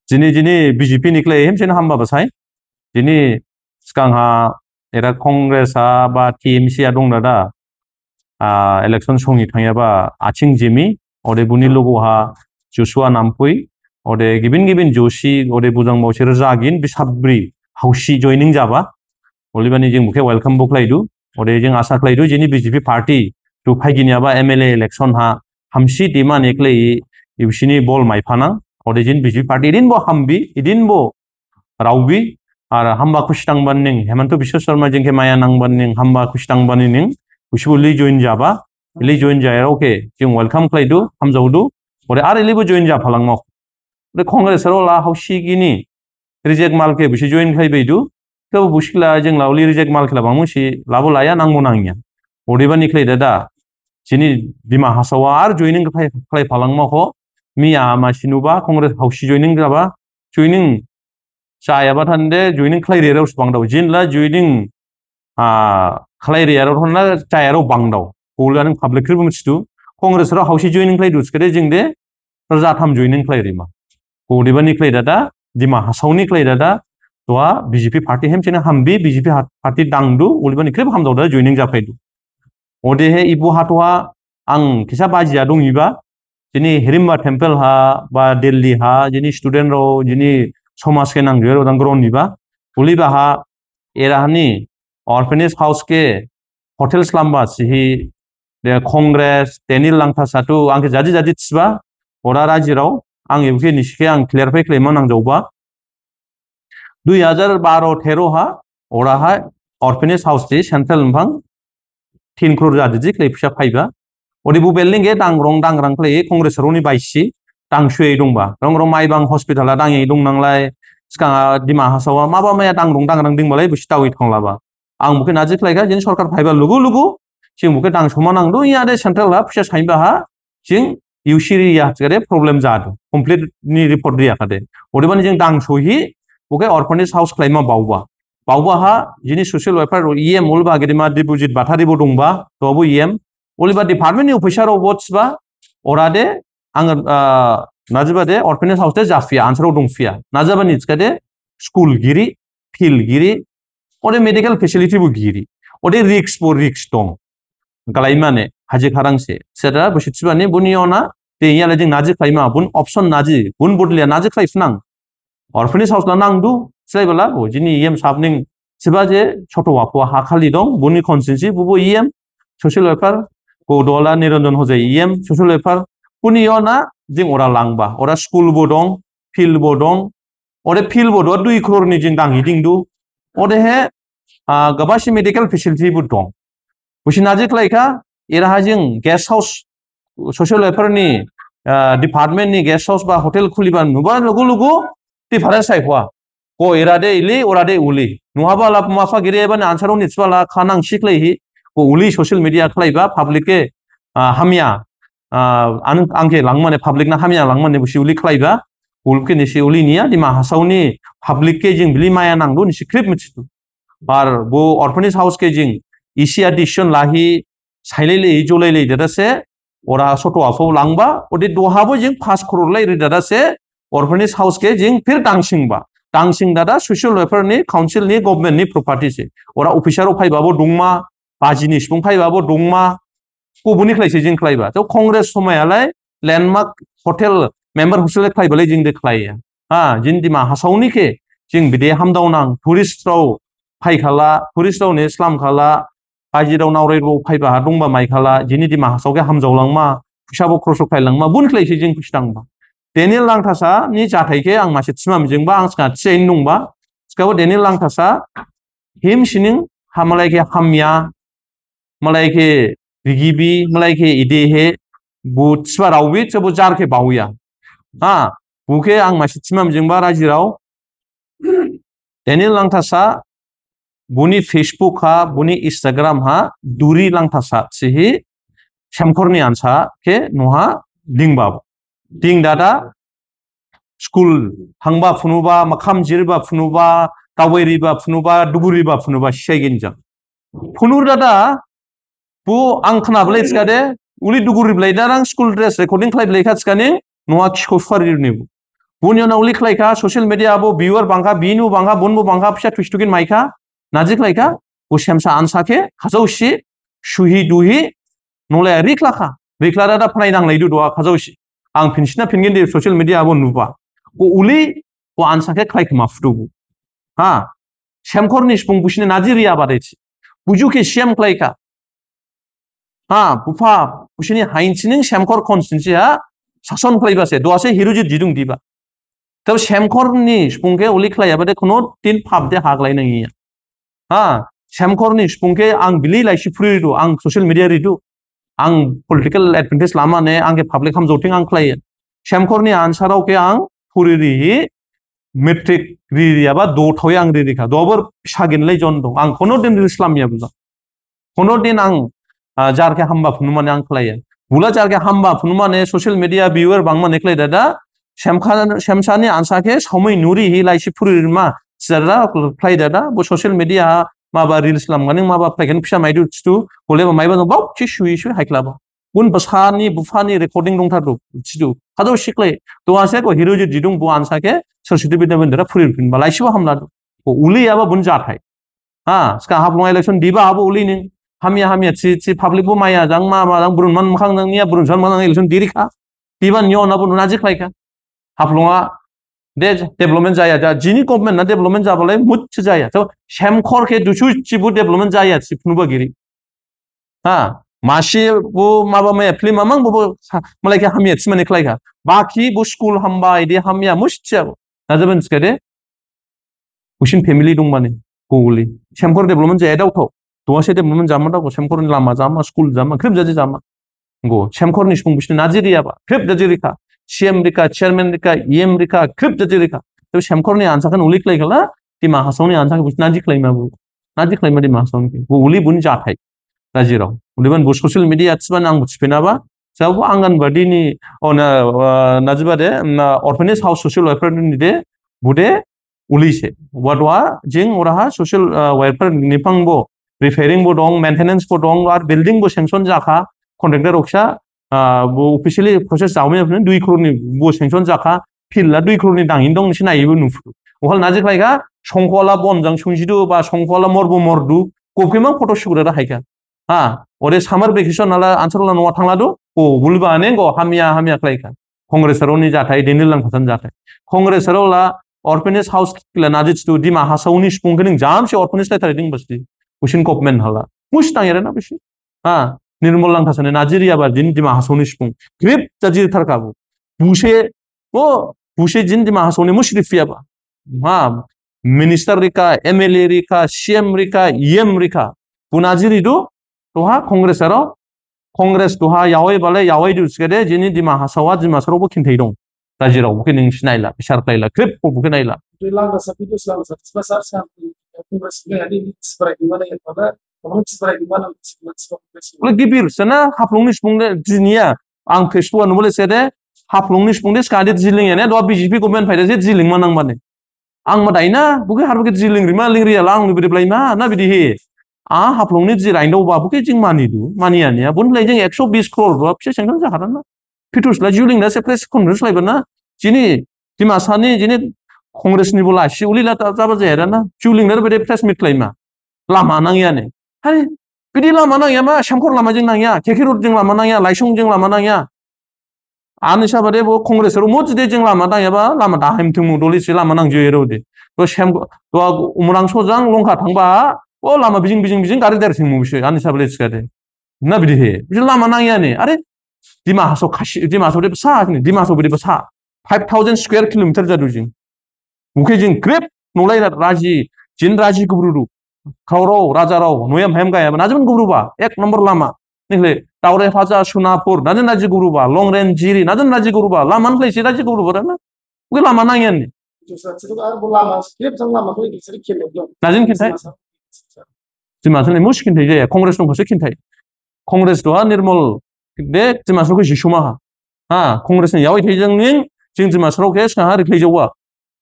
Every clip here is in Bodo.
जिनि बीजेपी निकले हम जेन हम बासाय जिनि सिगांहा एरा कांग्रेसा बा टीएमसी आ दं दा इलेक्शन संनि थांयाबा आथिं जिमी अदे बुनि लोगोहा जुसुआ नामपुई अदे गिबिन जोशी अदे बुजां बावसेर जागिन बिसाब्रि हाउसी जॉइनिंग जाबा ओलिबानि जों बुके वेलकम बुकलाइदु अदे जों आशा खालाइदु जिनि बीजेपी पार्टी टु फाइगिनियाबा एमएलए इलेक्शन हा हामसी दिमा नेक्ले इबिसिनि बल माइफाना अदे जिन बीजेपी पार्टी इदिन बो हामबी इदिन बो रावबी आर हामबा खुशतांबान निं हेमंत बिश्व शर्मा जिंके माया नांबान निं हामबा खुशतांबान निं उसिबुली जॉइन जाबा इली जॉइन जाया ओके जों वेलकम खालाइदु हामजावदु अदे आर इलिबो जॉइन जाफालांमाव अदे कांग्रेस ला हाउसीगिनि रिजेक्ट मालके बिसि जॉइन खाइबैदु तो बुसिला जों लावली रिजेक्ट मालके लाबामुसि लाबो लाया नांगौ नांगिया अदेबा निक्लाइदा दा जिनि दिमा हासावा आर जॉइनिंग खालाइफालांमाव मिया मासिनुबा कांग्रेस हाउसी जॉइनिंग जाबा जॉइनिंग जायाबा थान्दे जॉइनिंग खालाइरेराव बांदाव जिनला जॉइनिं खालाइरेराव थान्ना जायाराव बांदाव गौला नों पाब्लिकखौबो मिथिदु कांग्रेसराव हाउसी जॉइनिं खालाइदु सिखदे जों दे जाथाम जॉइनिं खालाइरेमा गदेबा निक्लाइदा दा दिमा हासावनि खालाइदा दा तवा बीजेपी पार्टी हेमसेना हामबी बीजेपी पार्टी दांदु ओलिबा निख्रेब हामदावदा जॉइनिंग जाफाइदु अदे हे इबो हातवा आं किसा बाजिया दंइबा जिनि हिरिम्बा टेम्पल हा बा दिल्ली हा जिनि स्टूडेंट रो जिनि समाज के नांगो रंग्रोनिबा ओलिबा हा एराहानि ऑर्फनेज हाउस के होटल स्लाम्बा सिहि कांग्रेस डेनियल लांथासातु आंके जादि जादि थिबा अरा राजिराव आं इबुके निसिके आं क्लियरफाइ खालामो नांजावबा 2012-13 हा अरा हा ऑर्फनेज हाउस दि सेंट्रल नोंफां 3 करोड़ जादि क्लेफिसा फाइबा अदेबु बिल्डिंग ए दांग्रां क्ले कांग्रेस रोनि बाइसि दांसुयै दंबा रंग्रं माइबां हॉस्पिटला दांयै दं नांलाय सिगां दिमा हासावा माबा माया दांग्रां दिंबालाय बिसि दावै थांलाबा आं बुके नाजि खालायगा जिन सरकार फाइबा लुगु लुगु जों बुके दांसमा नांदु इयादे सेंट्रल हा फिसा साइबा हा जों इउसिरिया जरे प्रब्लेम जादु कंप्लीट नि रिपोर्ट दिया खादे अदेबानि जों दांसहि बुके ऑर्फनेज हाउस खालायमा बावबा हा जिनि सोशल वेलफेयर ईएम ओलबा गेदेमा डिपोजिट बाथारिबो दंबा तबो ईएम ओलिबा डिपार्टमेंट नि अफिसार अबोट्सबा अरादे आं नाजिबादे ऑर्फनेज हाउस दे जाफिया आंसराव दंफिया नाजाबा निचकादे स्कूल गिरि फील्ड गिरि अदे मेडिकल फेसिलिटी बो गिरि अदे रिक्स दं गलाई माने हाजे खारांसे सेरा बसितसिबानि बुनियावना ते याले जों नाजि खाइमा बुन ऑप्शन नाजि बुन बदलिया नाजि खाइफनां ऑर्फनेज हाउस ला नांदु सिलाइबला जिनि ईएम साबनिं सिबाजे छोट वापवा हाखालि दं बुनि कन्सेंसी bubo EM social welfare गौदला Niranjan हजे ईएम सोशल वेलफेयर बुनियावना जों अरा लांबा अरा स्कूल बो दं फील्ड बो दं अदे फील्ड बो 2 करोड़ नि जों दांगिदिंदु अदे हे गबासि मेडिकल फेसिलिटी बो दं बुसिनाजि खालायखा एराहा जों गेस्ट हाउस सोशल वेलफेयर नि डिपार्टमेंट नि गेस्ट हाउस बा होटल खुलिबा नुबा लुगु लुगु डिफरेंस साइखवा को एरादे इली ओरादे उली नुहाबा ला माफा गिरेबा आंसराव निचबाला खानां सिखलायहि को उली सोशल मीडिया खालायबा पब्लिक के हामिया आंके लांमाने पब्लिक ना हामिया लांमाने बुसि उली खालायबा उलके निसि उली निया दिमा हासावनि पब्लिक के जों बिलि माया नांदु निसि क्रिप मिथिदु आर बो ऑर्फनेज हाउस के जों इसिया डिसीजन लाहि साइलेले जलायले दादासे अरा सतो आफौ लांबा अदे दहाबो जों 5 करोड़ लाई दादासे ऑर्फनेज हाउस के जों फिर दांसिं दादा सोशल वेलफेयर नि काउंसिल नि गवर्नमेंट नि प्रॉपर्टी से अरा ऑफिसर फाइबाबो दंमा बाजिनि सिफुं फाइबाबो दंमा गुबुननि खालायसै जों खालायबा तो कांग्रेस समायालाय लैंडमार्क होटल मेंबर हॉस्टेल खालायबालाय जों दे खालाया हा जिन दिमा हासावनि के जों बिदे हामदावनां टुरिस्टराव फाइखाला टुरिस्टराव ने इस्लाम खाला बाजिराव नावरायराव फाइबा दंबा माइखाला जिनि दिमा हासावके हामजावलांमा फैसाबो खरस खालायलांमा बुन खालायसै जों खुसिदांबा डेनियल लांथासा नि जाथायके आं मासे थिमा मिजोंबा आं सिगा थियैनो दंबा सिगाबो डेनियल लांथासा हिम सिनिं हामलायके हामिया मलायके रिगिबि मलायके इदेहे बुथिबा रावबि चबो जारके बावया हा बुके आं मासे थिमा मिजोंबा राजिराव डेनियल लांथासा बुनि फेसबुक हा बुनि इंस्टाग्राम हा दुरी लांथासा सिहि शेमखरनि आनसा के नहा दिंबाब दिं दादा स्कूल थांबा फुनुबा मखाम जिरबा फुनुबा दावैरिबा फुनुबा दुबुरिबा फुनुबा सियागिनजा फुनुर दादा बु आं खोनाबलाय थिखादे उलि दुगुरिब्लाय दारां स्कूल ड्रेस रेकर्डिं खालायब्लाय खाथिखानि नहा खिखौ सुफारिनिबो Bunyo na uli klaika social media abo viewer bangka binu bangka bunbu bangka pisa twistukin maika naji klaika bu semsa ansake khazausi suhi duhi nole riklaka riklara da pnai nang laidu doa khazausi ang pinsina pingin di social media abo nuba bu uli bu ansake klaik mafdubu ha semkorni spung busine naji ria badeci bujuke siam klaika ha bufa busini hainchining semkor konsinsia sason klaibase doase hiruji didung diba तब सेमखरनि सिफुंखे उलि खालायाबादे खुनु दिन फाबदे हाग्लायनाङिया हा सेमखरनि सिफुंखे आं बिलि लाइसि फ्रिदु आं ससियेल मिडिया रिदु आं पलिटिकल एडभान्टेज लामाने आंगे पाब्लिक हामजौथिं आं खालायो सेमखरनि आनसाराव के आं फुरिरि मेट्रिक रिरियाबा दथावै आं रिरिखा दबर फिसागिनलै जन दं आं खुनु दिन इस्लामिया बुजा खुनु दिन आं जारके हामबा फुनुमाने आं खालायो बुला जारके हामबा फुनुमाने ससियेल मिडिया भिउअर बांमाने खालाय दा Semsani ansake somai nuri hi laisi purirma sera play dada bo social media maba reels lam ganing maba play pisa maidu stu boleh maiba no bau chi shui shui hai klaba bun basani bufani recording dong thadu stu hado shiklai to ase ko hero ji didung bo ansake Saraswati Vidya मंदिरा पुrir pin ba laisi ba hamla ko uli aba bun jathai ha ska haplong election diba abo uli ning hamia chi public bo maya jang ma jang burun man makhang nang nia burun san man election dirika diba nyo na bun naji klaika हाफ्लङा दे डेभलपमेन्ट जाया दा जिनि गभर्नमेन्टना डेभलपमेन्ट जाबालाय मुच्छ जाया तो सेमखरखे दुसुचिबो डेभलपमेन्ट जाया सिफनुबागिरि हा मासि बो माबा माया फिल्म मामां बो मलायके हामिया सिमाने खलायगा बाकी बो स्कुल हामबा इदि हामिया मुच्छ नाजबन सकेदे उसिन फेमिलि दं माने गोगलि सेमखर डेभलपमेन्ट जाया दावथाव दवासे डेभलपमेन्ट जामा दाव सेमखरनि लामा जामा स्कुल जामा क्रिप जाजि जामा गो सेमखरनि सिफुं बिसिनि नाजिरियाबा क्रिप जाजिरिखा CM rika, chairman rika, EM rika, krip jadi rika. Tapi semkorni ansakan ulik lagi lah, di mahasiswa ansakan bus naji klaim abu, naji klaim di mahasiswa ni. Bu uli bun jathai, naji rau. Uliban bus social media atsban ang bus penaba, sabu angan badi ni, ona naji bade, orphanage house social welfare ni de, bude uli se. Wadwa jeng oraha social welfare nipang bo, repairing bo dong, maintenance bo dong, ar building bo sanction jaka, contractor oksa. वो officially process जाऊँ अपने 2 करोड़ नि वो sanction जाका फिर ला 2 करोड़ नि दांगिन दं निसिना इबो नुफु ओहल नाजे खायगा संखला बनजां सुंजिदु बा संखला मरबो मरदु कोफिमा फटो सुग्रा हायगा हा ओरे सामार भेकेशन नाला आनसरला नवा थांलादु ओ बुलबाने गो हामिया खायगा कांग्रेसरनि जाथाय दिनिलां फसन जाथाय कांग्रेसरला orphanage house किला नाजिस्तु दिमा हासावनि स्पुंगनि जामसे orphanage लाय थारिदिं बसदि उसिन गभर्नमेन्ट हाला मुस्तां एरेना बिसि हा निर्मल लांथासने नाजिरिया बा दिन दिमा हासौनि सिफुं ग्रिप जाजिर थारकाबु बुसे दिन दिमा हासौनि मुशरिफिया बा मा मिनिस्टर रिका एमएलए रिका सीएम रिका ईएम रिका बुनाजिरि दु तोहा कांग्रेस तोहा यावै बाले यावै दुसकेदे जिनि दिमा हासावा दिमा सरबो खिन्थै दं राजिराव बुके नों सिनायला बिसार खायला ग्रिप बुके नायला Lang sa video lang sa pasar sa Congress ni sebagai gimana ya pada kamu sebagai gimana gibir sana haplongni sipungde dinia ang Facebook anu boleh sede haplongni sipungde skadi jiling ya ne do BJP government faida je jiling manang mane ang madaina buke harbuke jiling rima lingria lang ni bide plaima na bide he a haplongni jiraino ba buke jing manidu maniania bun play jing 120 crore do pse sengkan jaharan na fitus la jiling na se press conference laibana jini dimasani jini कांग्रेसनि बोला शिवली लाता जाबा जाया ना शिवलिंग ना बे प्रेस मिट लाइमा लामा नांगिया ने हाय बिदि लामा नांगिया मा शंकर लामा जों नांगिया केके रोड जों लामा नांगिया लाइसं जों लामा नांगिया आनि साबादे बो कांग्रेस रो मजदे जों लामा नांगियाबा लामा दाहाम थुमु दलिसि लामा नांजो एरोदे तो सेम तो उमरां सजां लंका थांबा ओ लामा बिजिं गारि दारसिं मुबिसो आनि साबले सिखादे ना बिदि हे बिदि लामा नांगिया ने अरे दिमा हासो खासि दिमा हासो दे सा दिमा हासो बिदि सा 5000 स्क्वायर किलोमीटर जादु जिं मुखे जिं ग्रेप नोलाय राजी जिन राजी गुब्रुदु खावराव राजाराव नोयम हेमगाया नाजन गुब्रुबा एक नंबर लामा निखले टावरे फाजा सुनापुर नाजन राजी गुब्रुबा लं रेंज जिरि नाजन राजी गुब्रुबा लामान खले राजी गुब्रुबा ना उगे लामा नांगियान नि नाजन खिन्थाय जिमासले मुस खिन्थाय जाया कांग्रेस दंखौसो खिन्थाय कांग्रेस दहा निर्मल दे जिमासलखौ जिसुमा हा कांग्रेसनि यावै थैजों निं जों जिमासलखौ साहा रिख्लैजौवा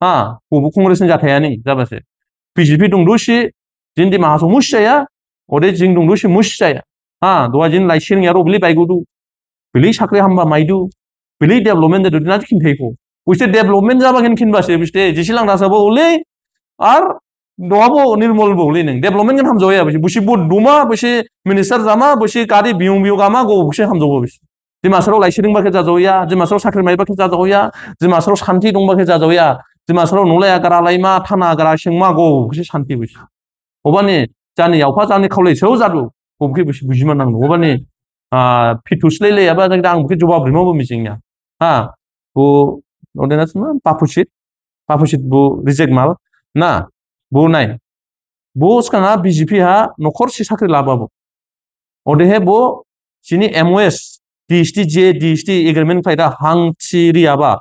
हा बबो कांग्रेसनि जाथायानि जाबासो बीजेपी दंदुसि जिन दिमा हासौ मुस जाया ओदे जिं दंदुसि मुस जाया हा दवा जिन लाइसिं यारो बिलि बायगुदु बिलि साख्रि हामबा माइदु बिलि डेभलपमेन्ट दु दिना खिन्थायखौ buste development jaba gen kin base buste jisilang rasa bo ule ar doabo nirmol bo ule neng development gen hamjo ya busi bu duma busi minister jama busi kari biung biung gama go busi hamjo bo busi dimasro laisiring ba ke jajoya dimasro sakri mai ba ke jajoya dimasro shanti dong ba ke jajoya dimasro nulaya gara laima thana gara singma go busi shanti busi obani jani yaupha jani khaulai seu jadu bobke busi bujima nang obani fitusle le aba jang dang buke jawab rimo bo misingnya ha bu odena sma papusit bu reject mal na bu nai bu skanga BJP ha nokhor si sakri lababo odehe bo sini MOS DST agreement faida hangchi riaba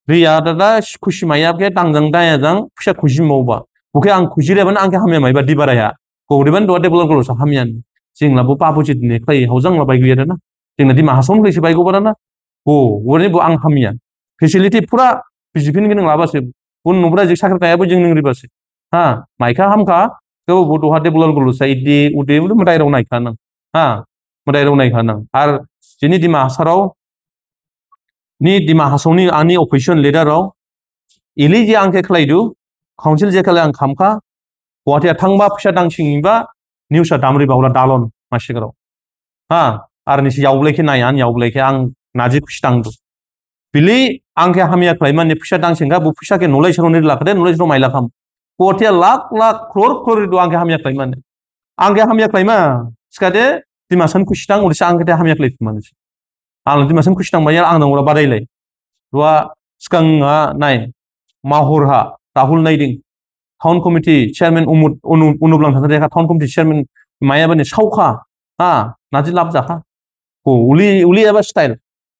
riya da khushimaya ke tangjang daya jang pisa khushimoba buke ang khushireban angke hamya maiba dibaraya goriban do develop golo sa hamyan jingla bu papusit ne khai hojang la bai guyada na jingla di mahasom khai si bai go barana bo woni bu ang hamya facility pura BJP ni nang labase bun nubra je sakra kaya bo jing ning ribase ha maika hamka ko bo do ha develop golo sa idi ude ude matai rau nai khanang ha matai rau nai khanang ar jini di mahasarau ni di mahasoni ani opposition leader rau ili je angke khlaidu council je khala ang khamka Guwahati thangba pisa dang singba newsa damri baula dalon masigaro ha ar nisi yauleke nayan yauleke ang naji pistang du bili angke hamia klaima ni pisa dang singa bu pisa ke nolai sero ni lakade nolai sero maila kham Guwahati lakh crore du angke hamia klaima ne angke hamia klaima skade dimasan kusitang urisa angke te hamia klaima ne ang dimasan kusitang bayar ang dang ora badailai dua skang nai mahurha Rahul Naiding Town Committee Chairman Unublang Thakare Town Committee Chairman Maya bani sauka ha naji labja ha ko uli aba style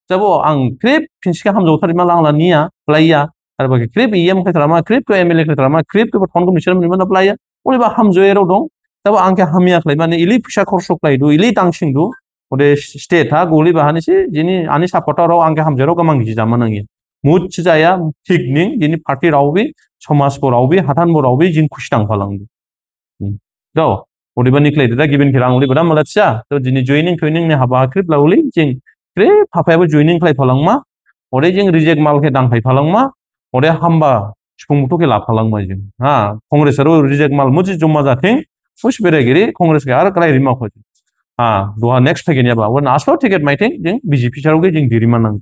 jabo ang krip pinska hamjo thari malang la nia playa ar ba krip em ka trama krip ko MLA ka trama krip ko Town Committee Chairman mana playa uli ba hamjo ero dong jabo angke hamia klai mane ili pisa khorso klai du ili tangsing du ode state ha goli ba hani si jini ani supporter ro angke hamjo ro kamang ji jamanangi mut chaya thikning jini party raubi Somas Boraubi, Hatan Boraubi, Jin Kushtang Palang. Do, Odibani Clay, the given Kirang Libra Malatsa, so Jini joining training Haba Krip Lauli, Jing, Krip, Papa joining Clay Palangma, or Jing reject Malke Dang Pai Palangma, or Hamba, Spumutuki La Palangma. Ah, Congress reject Malmuji Jumaza thing, Push Beregiri, Congress Gar, Clay Rimak. Ah, do our next again Yaba, when ask for ticket my thing, BJP Charugi, Jing Dirimanang.